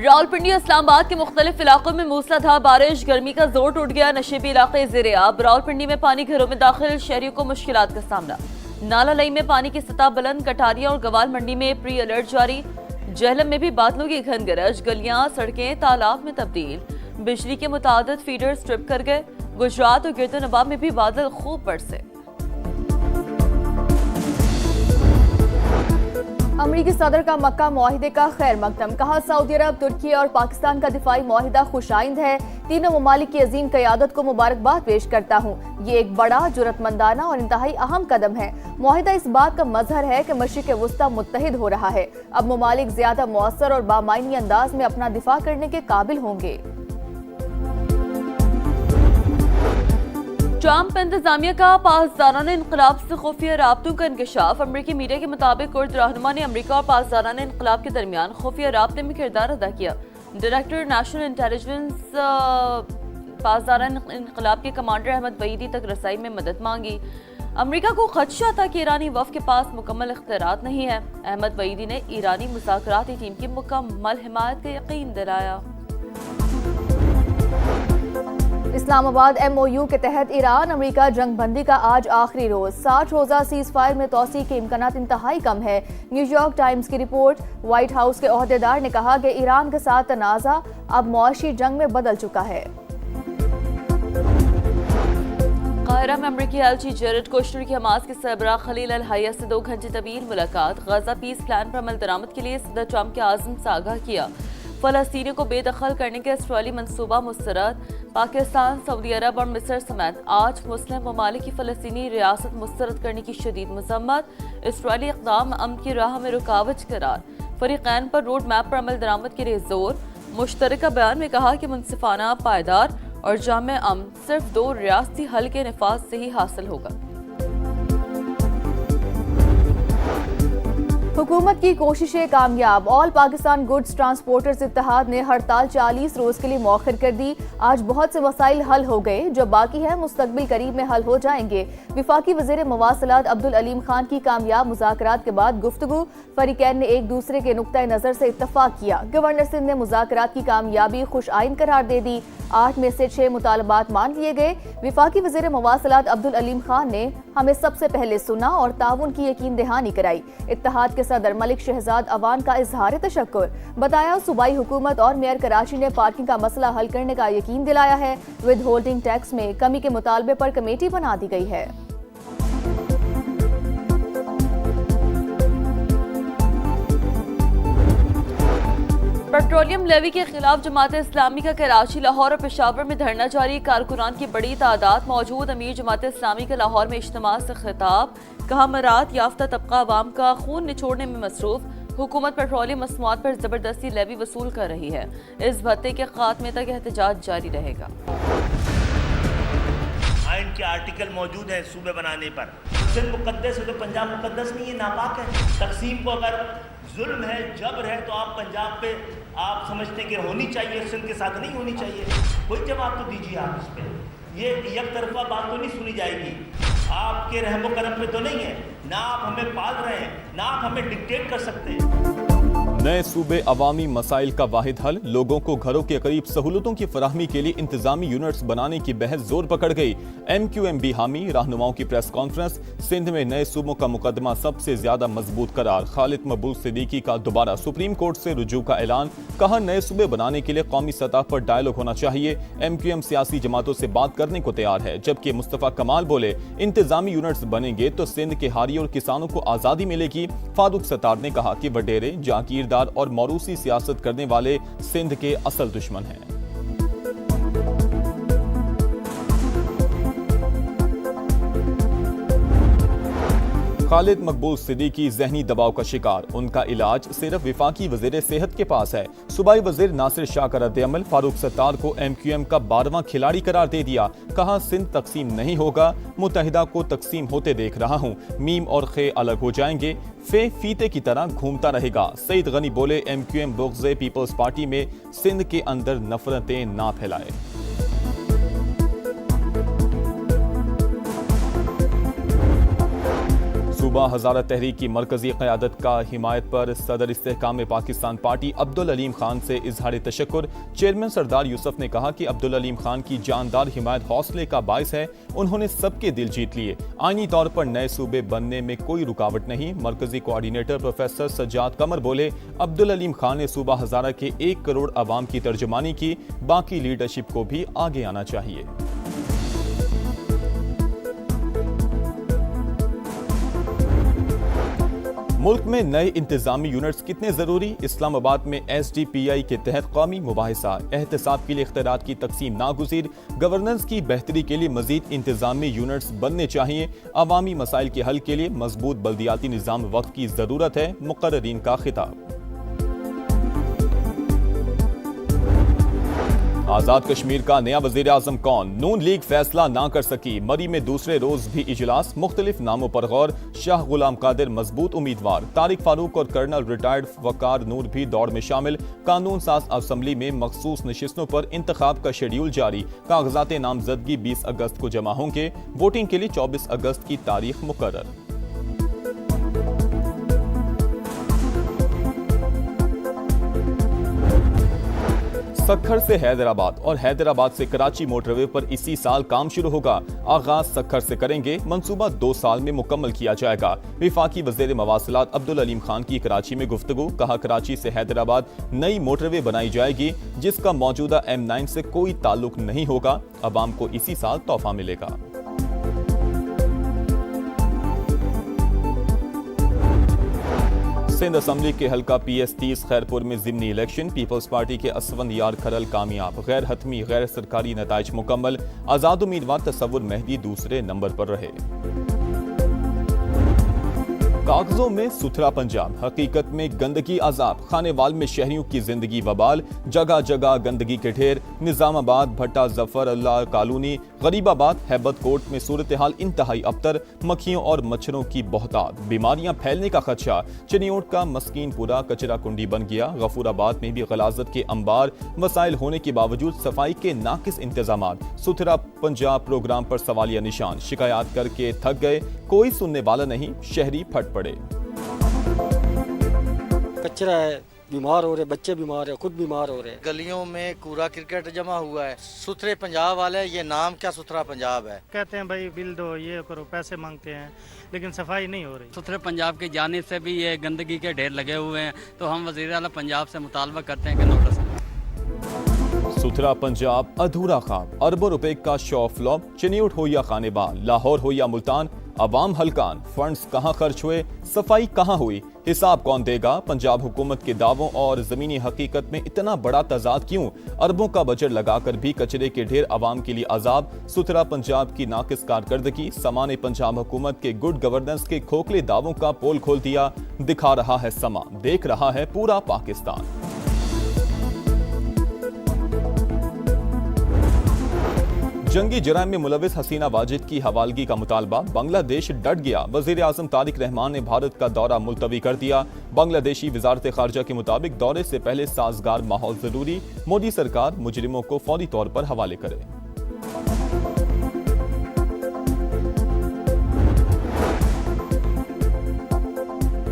रावलपिंडी इस्लामाबाद के मुख्तलिफ इलाकों में मूसलाधार बारिश, गर्मी का जोर टूट गया। नशेबी इलाके ज़ेर-ए-आब। रावलपिंडी में पानी घरों में दाखिल, शहरियों को मुश्किलात का सामना। नाला लई में पानी की सतह बुलंद, कटारिया और गवाल मंडी में प्री अलर्ट जारी। जहलम में भी बादलों की घन गरज, गलियां सड़कें तालाब में तब्दील। बिजली के मुतादिद फीडर स्ट्रिप कर गए। गुजरात और गिरदोनवाब में भी बादल खूब बरसे। अमरीकी सदर का मक्का मुआहिदे का खैर मकदम, कहा सऊदी अरब, तुर्की और पाकिस्तान का दिफाई मुआहिदा खुशाइंद है। तीनों ममालिक की अजीम क़यादत को मुबारकबाद पेश करता हूँ। ये एक बड़ा, जुरतमंदाना और इंतहाई अहम कदम है। मुआहिदा इस बात का मजहर है कि मशरिक़ वुस्ता मुत्तहिद हो रहा है। अब ममालिक ज्यादा मौसर और बामायनी अंदाज में अपना दिफा करने के काबिल होंगे। ट्रंप इंतजामिया का पासदाराना इनकलाब से खुफिया राब्तों का इंकशाफ। अमरीकी मीडिया के मुताबिक कुर्द रहनुमा ने अमरीका और पासदाराना इनकलाब के दरमियान खुफिया राब्ते में किरदार अदा किया। डायरेक्टर नेशनल इंटेलिजेंस पासदाराना इनकलाब के कमांडर अहमद वहीदी तक रसाई में मदद मांगी। अमरीका को खदशा था कि ईरानी वफ़द के पास मुकम्मल इख्तियारात नहीं है। अहमद वहीदी ने ईरानी मुज़ाकराती टीम की मुकम्मल हिमायत का यकीन दिलाया। इस्लामाबाद MOU के तहत ईरान अमरीका जंग बंदी का आज आखिरी रोज। 60 रोजा सीज फायर में तोसी के इम्कानात इंतहाई कम है। न्यूयॉर्क टाइम्स की रिपोर्ट। व्हाइट हाउस के ओहदेदार ने कहा कि ईरान के साथ तनाज़ा अब मुआशी जंग में बदल चुका है। काहिरा में अमरीकी एलची जेरेड कुश्नर की हमास के सरबराह खलील अल हया से 2 घंटे तवील मुलाकात। गजा पीस प्लान पर अमल दरामद के लिए सदर ट्रंप के आज़म से आगाह किया। फलस्तीनियों को बेदखल करने के इसराइली मंसूबा मुस्तरद। पाकिस्तान, सऊदी अरब और मिस्र समेत 8 मुस्लिम ममालिक की फलस्तीनी रियासत मुस्तरद करने की शदीद मजम्मत। इसराइली इक़दाम अमन की राह में रुकावट करार। फरीक़ैन पर रोड मैप पर अमल दरामद के लिए जोर। मुश्तरका बयान में कहा कि मुनसिफाना, पायदार और जामे अमन सिर्फ 2 रियासती हल के नफाज से ही हासिल होगा। हुकूमत की कोशिशें कामयाब। ऑल पाकिस्तान गुड्स ट्रांसपोर्टर्स इत्तेहाद ने हड़ताल 40 रोज के लिए मौखर कर दी। आज बहुत से मसाइल हल हो गए, जो बाकी है मुस्तकबिल करीब में हल हो जाएंगे। विफाकी वज़ीर मवासलात अब्दुल अलीम खान की कामयाब मुज़ाकरात के बाद गुफ्तगू। फरीकैन ने एक दूसरे के नुक्ता नज़र से इत्तफाक किया। गवर्नर सिंध ने मुज़ाकरात की कामयाबी खुश आइन करार दे दी। 8 में से 6 मुतालबात मान लिए गए। विफाकी वज़ीर मवासलात अब्दुल अलीम खान ने हमें सबसे पहले सुना और ताउन की यकीन दहानी कराई। इत्तेहाद के सदर मलिक शहजाद अवान का इजहार तशक्कुर। बताया सूबाई हुकूमत और मेयर कराची ने पार्किंग का मसला हल करने का यकीन दिलाया है। विद होल्डिंग टैक्स में कमी के मुतालबे पर कमेटी बना दी गई है। पेट्रोलियम लेवी के खिलाफ जमात इस्लामी का कराची, लाहौर और पेशावर में धरना जारी। कारकुनान की बड़ी तादाद मौजूद। अमीर जमात इस्लामी का लाहौर में इज्तिमा से खिताब। कहा मरात याफ्ता तबका अवाम का खून निचोड़ने में मसरूफ। हुकूमत पेट्रोलियम मसनूआत पर जबरदस्ती लेवी वसूल कर रही है। इस भत्ते के खात्मे तक एहतजाज जारी रहेगा। आइन के आर्टिकल मौजूद हैं सूबे बनाने पर। सिंध मुकद्दस है तो पंजाब मुकद्दस नहीं है, नापाक है। तकसीम को अगर जुल्म है, जबर है, तो आप पंजाब पे आप समझते कि होनी चाहिए, सिंध के साथ नहीं होनी चाहिए। कोई जवाब तो दीजिए आप इस पर। ये एक तरफा बात तो नहीं सुनी जाएगी। आपके रहमो करम पे तो नहीं है ना, आप हमें पाल रहे हैं ना, आप हमें डिक्टेट कर सकते हैं। नए सूबे अवामी मसाइल का वाहिद हल। लोगों को घरों के करीब सहूलतों की फराहमी के लिए इंतजामी यूनिट्स बनाने की बहस जोर पकड़ गई। MQMB हामी। रहनुमाओं की प्रेस कॉन्फ्रेंस। सिंध में नए सूबों का मुकदमा सबसे ज्यादा मजबूत करार। खालिद मकबूल सिद्दीकी का दोबारा सुप्रीम कोर्ट से रुजू का ऐलान। कहा नए सूबे बनाने के लिए कौमी सतह पर डायलॉग होना चाहिए। MQM सियासी जमातों से बात करने को तैयार है। जबकि मुस्तफा कमाल बोले इंतजामी यूनिट्स बनेंगे तो सिंध के हारी और किसानों को आजादी मिलेगी। फारूक सत्तार ने कहा कि वडेरे, जागीरदार और मौरूसी सियासत करने वाले सिंध के असल दुश्मन हैं। खालिद मकबूल सिद्दीकी जहनी दबाव का शिकार। उनका इलाज सिर्फ विफाकी वजीर सेहत के पास है। सूबाई वजीर नासिर शाह का रद्द-ए-अमल। फारूक सत्तार को MQM का 12वां खिलाड़ी करार दे दिया। कहा सिंध तकसीम नहीं होगा, मुत्तहिदा को तकसीम होते देख रहा हूँ। मीम और खे अलग हो जाएंगे, फे फीते की तरह घूमता रहेगा। सईद गनी बोले MQM बुग़्ज़ पीपल्स पार्टी में सिंध के अंदर नफरतें ना फैलाए। सूबा हज़ारा तहरीक की मरकजी क़यादत का हिमायत पर सदर इस्तेहकाम पाकिस्तान पार्टी अब्दुल अलीम खान से इजहार तशक्कुर। चेयरमैन सरदार यूसुफ ने कहा कि अब्दुल अलीम खान की जानदार हिमायत हौसले का बायस है। उन्होंने सबके दिल जीत लिए। आईनी तौर पर नए सूबे बनने में कोई रुकावट नहीं। मरकजी कोऑर्डिनेटर प्रोफेसर सज्जाद कमर बोले, अब्दुल अलीम खान ने सूबा हज़ारा के 1 करोड़ अवाम की तर्जुमानी की। बाकी लीडरशिप को भी आगे आना चाहिए। मुल्क में नए इंतजामी यूनिट्स कितने जरूरी? इस्लामाबाद में SDPI के तहत कौमी मुबाहिसा एहतसाब के लिए इख्तियारात की तकसीम नागुज़ीर। गवर्नेंस की बेहतरी के लिए मजीद इंतजामी यूनिट्स बनने चाहिए। अवामी मसाइल के हल के लिए मजबूत बल्दियाती निज़ाम वक्त की जरूरत है। मुकर्ररीन का खिताब। आजाद कश्मीर का नया वजीर आजम कौन? नून लीग फैसला ना कर सकी। मरी में दूसरे रोज भी इजलास, मुख्तलिफ नामों पर गौर। शाह गुलाम कादिर मजबूत उम्मीदवार। तारिक फारूक और कर्नल रिटायर्ड वकार नूर भी दौड़ में शामिल। कानून साज असम्बली में मखसूस नशिस्तों पर इंतखाब का शेड्यूल जारी। कागजात नामजदगी 20 अगस्त को जमा होंगे। वोटिंग के लिए 24 अगस्त की तारीख मुकर्रर। सक्खर से हैदराबाद और हैदराबाद से कराची मोटरवे पर इसी साल काम शुरू होगा। आगाज सक्खर से करेंगे। मंसूबा 2 साल में मुकम्मल किया जाएगा। विफाकी वज़ीर मवासिलात अब्दुल अलीम खान की कराची में गुफ्तगू। कहा, कराची से हैदराबाद नई मोटरवे बनाई जाएगी जिसका मौजूदा M9 से कोई ताल्लुक नहीं होगा। अवाम को इसी साल तोहफा मिलेगा। सिंध असम्बली के हल्का PS30 खैरपुर में ज़िमनी इलेक्शन। पीपल्स पार्टी के असफंद यार खरल कामयाब। गैर हतमी गैर सरकारी नताइज मुकम्मल। आज़ाद उम्मीदवार तसव्वुर मेहदी दूसरे नंबर पर रहे। कागजों में सुथरा पंजाब, हकीकत में गंदगी अजाब। खानेवाल में शहरियों की जिंदगी वबाल। जगह जगह गंदगी के ढेर। निजामाबाद, भट्टा, जफर अल्लाह कॉलोनी, गरीबाबाद, हैबत कोट में सूरत हाल इंतहाई अबतर। मक्खियों और मच्छरों की बहुतात। बीमारियां फैलने का खदशा। चिनियोट का मस्कीनपुरा कचरा कुंडी बन गया। गफूराबाद में भी गलाजत के अंबार। वसाइल होने के बावजूद सफाई के नाकिस इंतजाम। सुथरा पंजाब प्रोग्राम पर सवालिया निशान। शिकायत करके थक गए, कोई सुनने वाला नहीं। शहरी फट पड़े। कचरा है, बीमार हो रहे, बच्चे बीमार है, खुद बीमार हो रहे। गलियों में कूड़ा क्रिकेट जमा हुआ है। सुथरे पंजाब वाले, ये नाम क्या सुथरा पंजाब है? कहते हैं भाई बिल दो, ये करो, पैसे मांगते हैं, लेकिन सफाई नहीं हो रही। सुथरे पंजाब की जानिब से भी ये गंदगी के ढेर लगे हुए हैं, तो हम वज़ीर आला पंजाब से मुतालबा करते हैं कि नोटिस। सुथरा पंजाब अधूरा ख्वाब। अरबों रुपए का शो फ्लॉप। चिनियोट हो या खानेबाल, लाहौर हो या मुल्तान, अवाम हलकान। फंड्स कहां खर्च हुए, सफाई कहां हुई, हिसाब कौन देगा? पंजाब हुकूमत के दावों और जमीनी हकीकत में इतना बड़ा तजाद क्यों? अरबों का बजट लगाकर भी कचरे के ढेर अवाम के लिए अजाब। सुथरा पंजाब की नाकिस कारकर्दगी। समा ने पंजाब हुकूमत के गुड गवर्नेंस के खोखले दावों का पोल खोल दिया। दिखा रहा है समा, देख रहा है पूरा पाकिस्तान। जंगी जराइम में मुलविस हसीना वाजिद की हवालगी का मुतालबा। बांग्लादेश डट गया। वजीर आजम तारिक रहमान ने भारत का दौरा मुलतवी कर दिया। बांग्लादेशी वजारत खारजा के मुताबिक दौरे से पहले साजगार माहौल जरूरी। मोदी सरकार मुजरिमों को फौरी तौर पर हवाले करे।